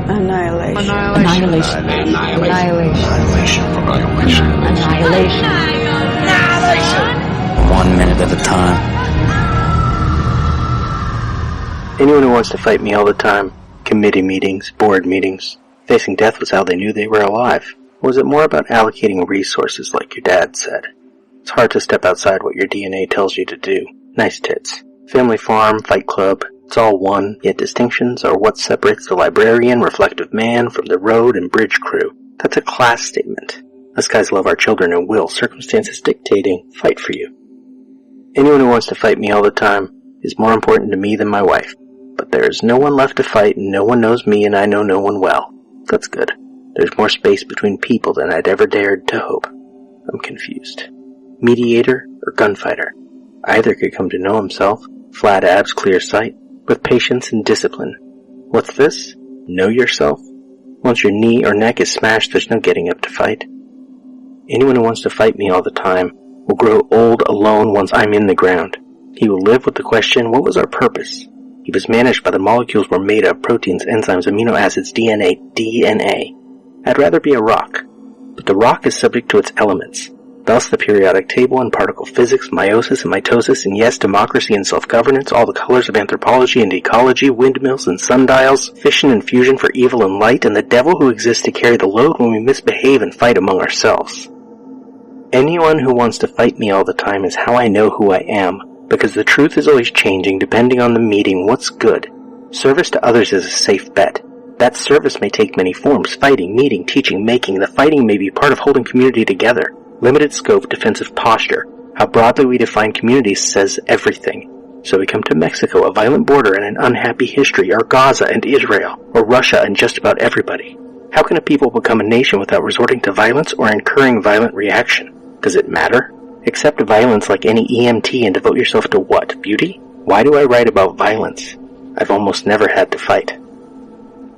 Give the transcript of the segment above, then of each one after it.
Annihilation. Annihilation. Annihilation. Annihilation. 1 minute at a time. Anyone who wants to fight me all the time, committee meetings, board meetings, facing death was how they knew they were alive. Or was it more about allocating resources like your dad said? It's hard to step outside what your DNA tells you to do. Nice tits. Family farm, fight club, it's all one, yet distinctions are what separates the librarian, reflective man from the road and bridge crew. That's a class statement. Us guys love our children and will, circumstances dictating, fight for you. Anyone who wants to fight me all the time is more important to me than my wife. But there is no one left to fight, and no one knows me, and I know no one well. That's good. There's more space between people than I'd ever dared to hope. I'm confused. Mediator or gunfighter? Either could come to know himself. Flat abs, clear sight. With patience and discipline. What's this? Know yourself? Once your knee or neck is smashed, there's no getting up to fight. Anyone who wants to fight me all the time will grow old alone once I'm in the ground. He will live with the question, what was our purpose? He was managed by the molecules we're made of, proteins, enzymes, amino acids, DNA. I'd rather be a rock. But the rock is subject to its elements. Thus the periodic table and particle physics, meiosis and mitosis, and yes, democracy and self-governance, all the colors of anthropology and ecology, windmills and sundials, fission and fusion for evil and light, and the devil who exists to carry the load when we misbehave and fight among ourselves. Anyone who wants to fight me all the time is how I know who I am, because the truth is always changing depending on the meeting. What's good? Service to others is a safe bet. That service may take many forms, fighting, meeting, teaching, making. The fighting may be part of holding community together. Limited scope, defensive posture. How broadly we define communities says everything. So we come to Mexico, a violent border and an unhappy history, or Gaza and Israel, or Russia and just about everybody. How can a people become a nation without resorting to violence or incurring violent reaction? Does it matter? Accept violence like any EMT and devote yourself to what? Beauty? Why do I write about violence? I've almost never had to fight.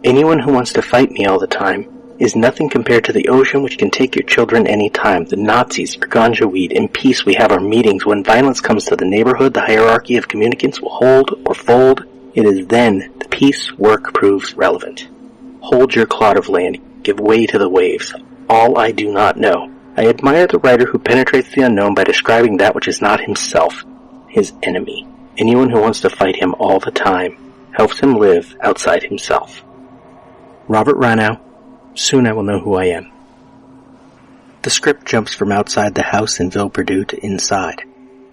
Anyone who wants to fight me all the time is nothing compared to the ocean which can take your children any time, the Nazis, or ganja weed. In peace we have our meetings. When violence comes to the neighborhood, the hierarchy of communicants will hold or fold. It is then the peace work proves relevant. Hold your clod of land, give way to the waves. All I do not know. I admire the writer who penetrates the unknown by describing that which is not himself, his enemy. Anyone who wants to fight him all the time helps him live outside himself. Robert Ranow. Soon I will know who I am. The script jumps from outside the house in Ville Perdue to inside.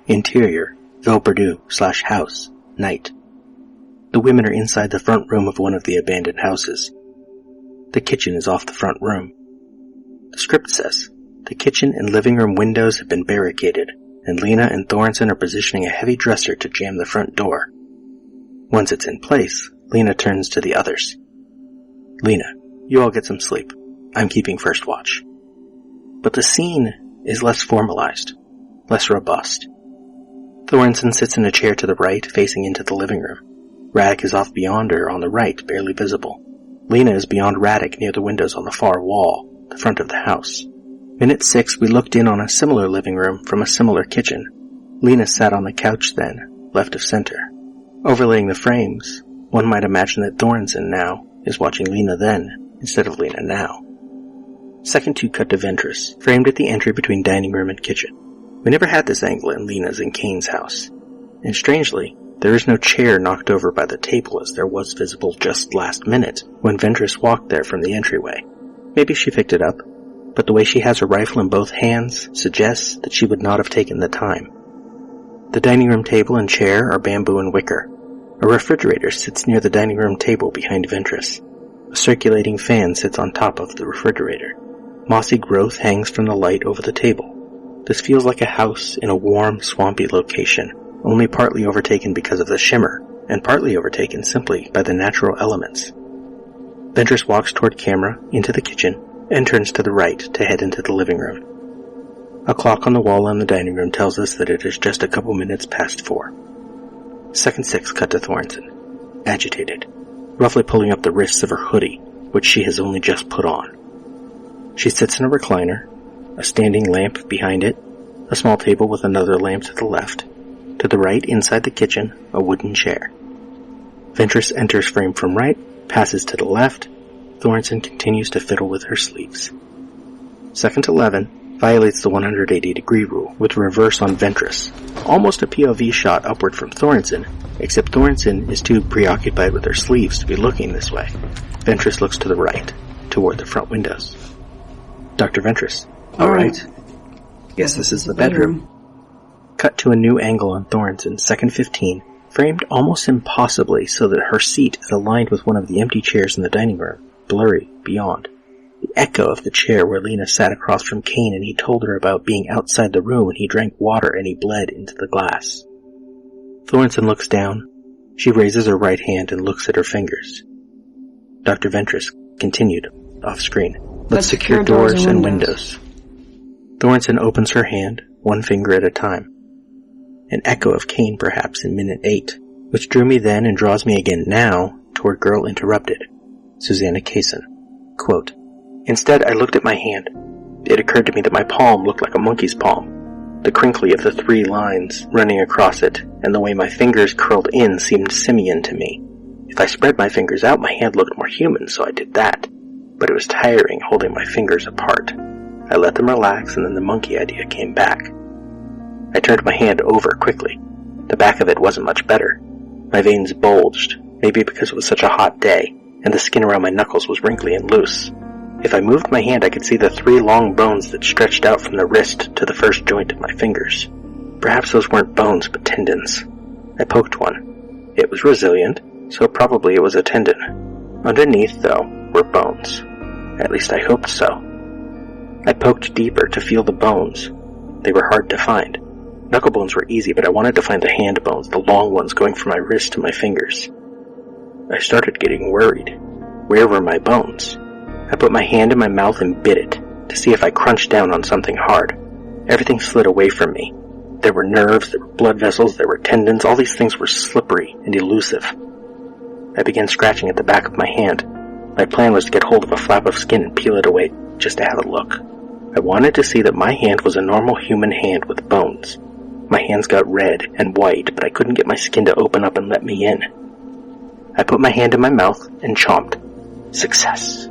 Interior, Ville Perdue/house, night. The women are inside the front room of one of the abandoned houses. The kitchen is off the front room. The script says, the kitchen and living room windows have been barricaded, and Lena and Thorensen are positioning a heavy dresser to jam the front door. Once it's in place, Lena turns to the others. Lena, you all get some sleep. I'm keeping first watch. But the scene is less formalized, less robust. Thorensen sits in a chair to the right, facing into the living room. Radek is off beyond her on the right, barely visible. Lena is beyond Radek near the windows on the far wall, the front of the house. Minute 6, we looked in on a similar living room from a similar kitchen. Lena sat on the couch then, left of center. Overlaying the frames, one might imagine that Thorensen now is watching Lena then, instead of Lena now. Second 2 cut to Ventress, framed at the entry between dining room and kitchen. We never had this angle in Lena's and Kane's house. And strangely, there is no chair knocked over by the table as there was visible just last minute when Ventress walked there from the entryway. Maybe she picked it up, but the way she has her rifle in both hands suggests that she would not have taken the time. The dining room table and chair are bamboo and wicker. A refrigerator sits near the dining room table behind Ventress. A circulating fan sits on top of the refrigerator. Mossy growth hangs from the light over the table. This feels like a house in a warm, swampy location, only partly overtaken because of the shimmer, and partly overtaken simply by the natural elements. Ventress walks toward camera, into the kitchen, and turns to the right to head into the living room. A clock on the wall in the dining room tells us that it is just a couple minutes past 4. Second 6 cut to Thorensen, agitated, roughly pulling up the wrists of her hoodie, which she has only just put on. She sits in a recliner, a standing lamp behind it, a small table with another lamp to the left. To the right, inside the kitchen, a wooden chair. Ventress enters frame from right, passes to the left, Thorensen continues to fiddle with her sleeves. Second 11 violates the 180-degree rule with reverse on Ventress. Almost a POV shot upward from Thorensen, except Thorensen is too preoccupied with her sleeves to be looking this way. Ventress looks to the right, toward the front windows. Dr. Ventress. All right. Guess this is the bedroom. Cut to a new angle on Thorensen, second 15, framed almost impossibly so that her seat is aligned with one of the empty chairs in the dining room, blurry beyond. The echo of the chair where Lena sat across from Kane and he told her about being outside the room when he drank water and he bled into the glass. Thorensen looks down. She raises her right hand and looks at her fingers. Dr. Ventress continued, off-screen. Let's secure doors and windows. Thorensen opens her hand, one finger at a time. An echo of Kane perhaps in minute 8, which drew me then and draws me again now toward Girl Interrupted, Susanna Kaysen. Quote, Instead, I looked at my hand. It occurred to me that my palm looked like a monkey's palm. The crinkly of the 3 lines running across it, and the way my fingers curled in seemed simian to me. If I spread my fingers out, my hand looked more human, so I did that. But it was tiring holding my fingers apart. I let them relax, and then the monkey idea came back. I turned my hand over quickly. The back of it wasn't much better. My veins bulged, maybe because it was such a hot day, and the skin around my knuckles was wrinkly and loose. If I moved my hand, I could see the 3 long bones that stretched out from the wrist to the first joint of my fingers. Perhaps those weren't bones, but tendons. I poked one. It was resilient, so probably it was a tendon. Underneath, though, were bones. At least I hoped so. I poked deeper to feel the bones. They were hard to find. Knuckle bones were easy, but I wanted to find the hand bones, the long ones going from my wrist to my fingers. I started getting worried. Where were my bones? I put my hand in my mouth and bit it, to see if I crunched down on something hard. Everything slid away from me. There were nerves, there were blood vessels, there were tendons, all these things were slippery and elusive. I began scratching at the back of my hand. My plan was to get hold of a flap of skin and peel it away, just to have a look. I wanted to see that my hand was a normal human hand with bones. My hands got red and white, but I couldn't get my skin to open up and let me in. I put my hand in my mouth and chomped. Success.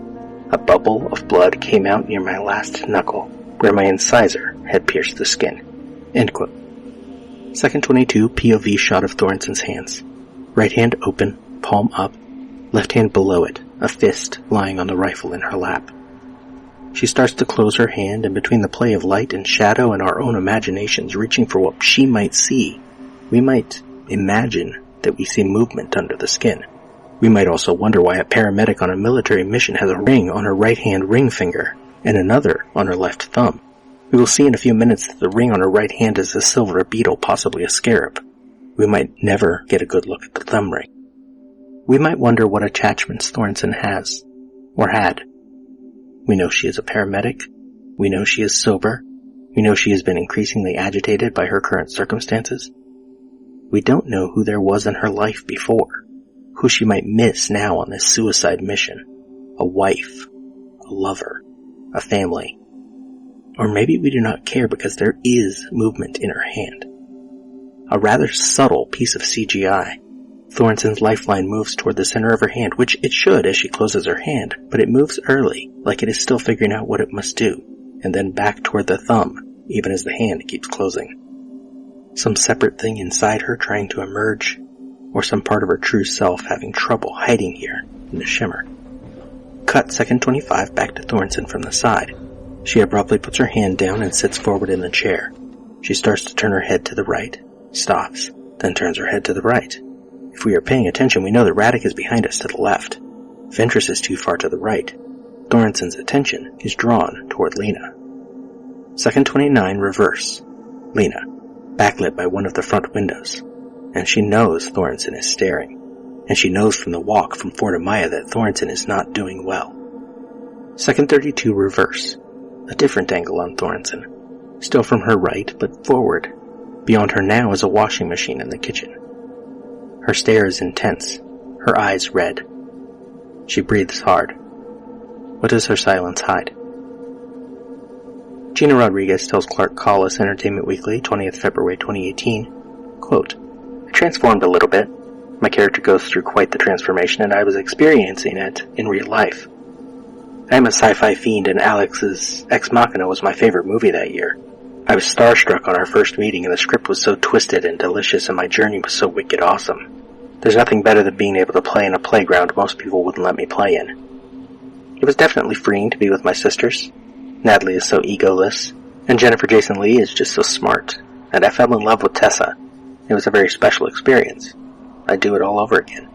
A bubble of blood came out near my last knuckle, where my incisor had pierced the skin. End quote. Second 22 POV shot of Thorensen's hands. Right hand open, palm up, left hand below it, a fist lying on the rifle in her lap. She starts to close her hand, and between the play of light and shadow and our own imaginations reaching for what she might see, we might imagine that we see movement under the skin. We might also wonder why a paramedic on a military mission has a ring on her right-hand ring finger and another on her left thumb. We will see in a few minutes that the ring on her right hand is a silver beetle, possibly a scarab. We might never get a good look at the thumb ring. We might wonder what attachments Thorensen has, or had. We know she is a paramedic. We know she is sober. We know she has been increasingly agitated by her current circumstances. We don't know who there was in her life before. Who she might miss now on this suicide mission. A wife, a lover, a family. Or maybe we do not care because there is movement in her hand. A rather subtle piece of CGI. Thorensen's lifeline moves toward the center of her hand, which it should as she closes her hand, but it moves early, like it is still figuring out what it must do, and then back toward the thumb, even as the hand keeps closing. Some separate thing inside her trying to emerge, or some part of her true self having trouble hiding here in the shimmer. Cut second 25 back to Thorensen from the side. She abruptly puts her hand down and sits forward in the chair. She starts to turn her head to the right, stops, then turns her head to the right. If we are paying attention, we know that Radek is behind us to the left. Ventress is too far to the right. Thorensen's attention is drawn toward Lena. Second 29 reverse. Lena, backlit by one of the front windows. And she knows Thorensen is staring. And she knows from the walk from Fort Amaya that Thorensen is not doing well. Second 32 reverse. A different angle on Thorensen. Still from her right, but forward. Beyond her now is a washing machine in the kitchen. Her stare is intense, her eyes red. She breathes hard. What does her silence hide? Gina Rodriguez tells Clark Collis Entertainment Weekly, 20th February 2018, quote, I transformed a little bit. My character goes through quite the transformation, and I was experiencing it in real life. I am a sci-fi fiend, and Alex's Ex Machina was my favorite movie that year. I was starstruck on our first meeting, and the script was so twisted and delicious, and my journey was so wicked awesome. There's nothing better than being able to play in a playground most people wouldn't let me play in. It was definitely freeing to be with my sisters. Natalie is so egoless, and Jennifer Jason Leigh is just so smart, and I fell in love with Tessa. It was a very special experience. I'd do it all over again.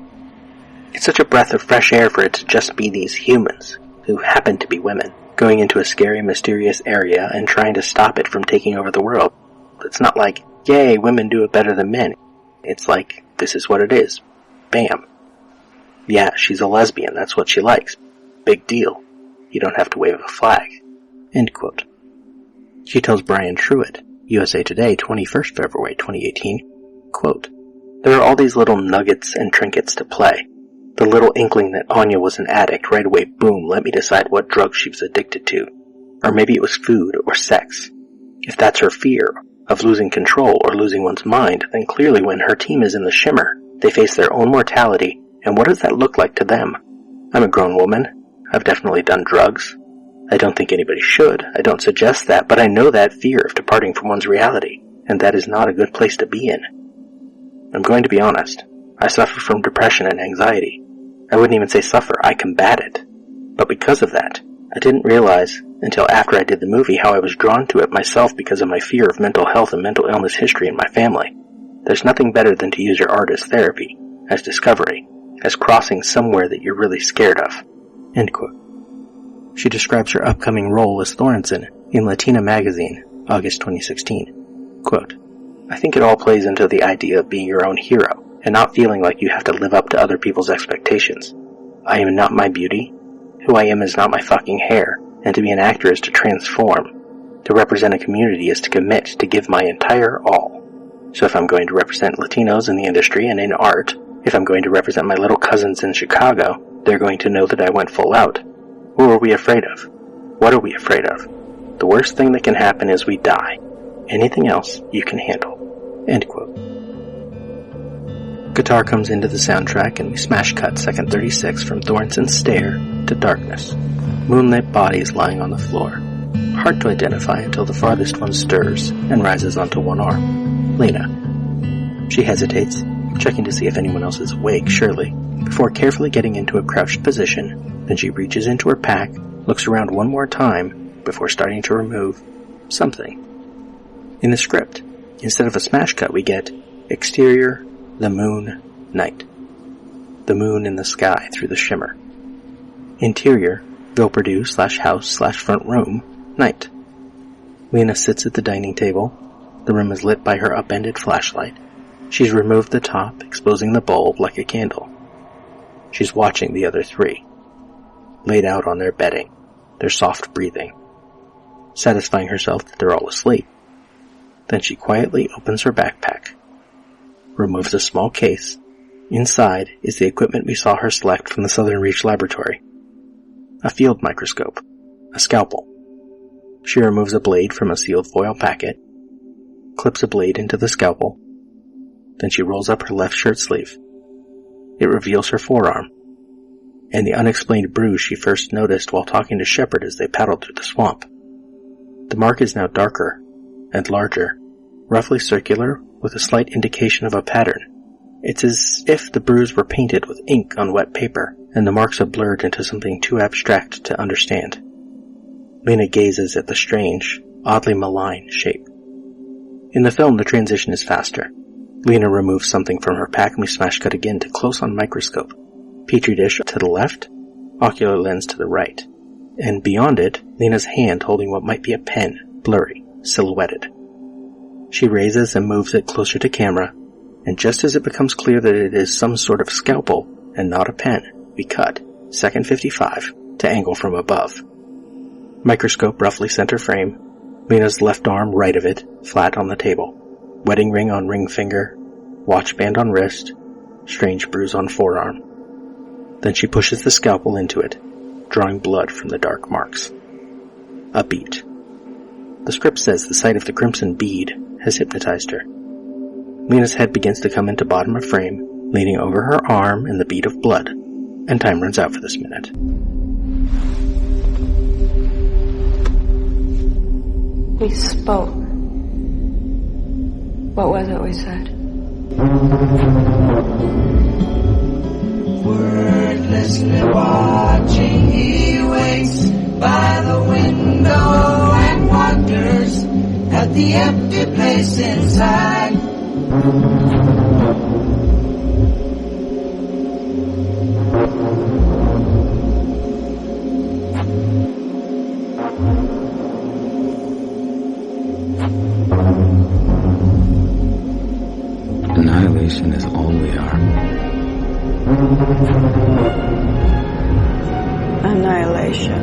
It's such a breath of fresh air for it to just be these humans, who happen to be women, going into a scary, mysterious area and trying to stop it from taking over the world. It's not like, yay, women do it better than men. It's like, this is what it is. Bam. Yeah, she's a lesbian, that's what she likes. Big deal. You don't have to wave a flag. End quote. She tells Brian Truitt, USA Today, 21st February 2018, quote, "There are all these little nuggets and trinkets to play. The little inkling that Anya was an addict, right away, boom, let me decide what drug she was addicted to. Or maybe it was food or sex. If that's her fear of losing control or losing one's mind, then clearly when her team is in the shimmer, they face their own mortality, and what does that look like to them? I'm a grown woman. I've definitely done drugs. I don't think anybody should. I don't suggest that, but I know that fear of departing from one's reality, and that is not a good place to be in. I'm going to be honest. I suffer from depression and anxiety. I wouldn't even say suffer, I combat it. But because of that, I didn't realize until after I did the movie how I was drawn to it myself because of my fear of mental health and mental illness history in my family. There's nothing better than to use your art as therapy, as discovery, as crossing somewhere that you're really scared of." End quote. She describes her upcoming role as Thorensen in Latina magazine, August 2016. Quote, "I think it all plays into the idea of being your own hero, and not feeling like you have to live up to other people's expectations. I am not my beauty. Who I am is not my fucking hair, and to be an actor is to transform. To represent a community is to commit to give my entire all. So if I'm going to represent Latinos in the industry and in art, if I'm going to represent my little cousins in Chicago, they're going to know that I went full out. Who are we afraid of? What are we afraid of? The worst thing that can happen is we die. Anything else you can handle." End quote. Guitar comes into the soundtrack and we smash cut second 36 from Thorensen's stare to darkness. Moonlit bodies lying on the floor. Hard to identify until the farthest one stirs and rises onto one arm. Lena. She hesitates, checking to see if anyone else is awake, surely, before carefully getting into a crouched position. Then she reaches into her pack, looks around one more time, before starting to remove something. In the script, instead of a smash cut, we get exterior, the moon, night. The moon in the sky through the shimmer. Interior, Villeperdue/house/front room, night. Lena sits at the dining table. The room is lit by her upended flashlight. She's removed the top, exposing the bulb like a candle. She's watching the other three, laid out on their bedding, their soft breathing, satisfying herself that they're all asleep. Then she quietly opens her backpack, removes a small case. Inside is the equipment we saw her select from the Southern Reach Laboratory. A field microscope, a scalpel. She removes a blade from a sealed foil packet, clips a blade into the scalpel, then she rolls up her left shirt sleeve. It reveals her forearm, and the unexplained bruise she first noticed while talking to Shepard as they paddled through the swamp. The mark is now darker and larger, roughly circular with a slight indication of a pattern. It's as if the bruise were painted with ink on wet paper, and the marks are blurred into something too abstract to understand. Lena gazes at the strange, oddly malign shape. In the film, the transition is faster. Lena removes something from her pack and we smash cut again to close-on microscope. Petri dish to the left, ocular lens to the right. And beyond it, Lena's hand holding what might be a pen, blurry, silhouetted. She raises and moves it closer to camera, and just as it becomes clear that it is some sort of scalpel and not a pen, we cut, second 55, to angle from above. Microscope roughly center frame, Lena's left arm right of it, flat on the table. Wedding ring on ring finger, watch band on wrist, strange bruise on forearm. Then she pushes the scalpel into it, drawing blood from the dark marks. A beat. The script says the sight of the crimson bead has hypnotized her. Lena's head begins to come into bottom of frame, leaning over her arm in the bead of blood, and time runs out for this minute. We spoke. What was it we said? Wordlessly watching, he waits by the window and wonders at the empty place inside. Annihilation is all we are. Annihilation.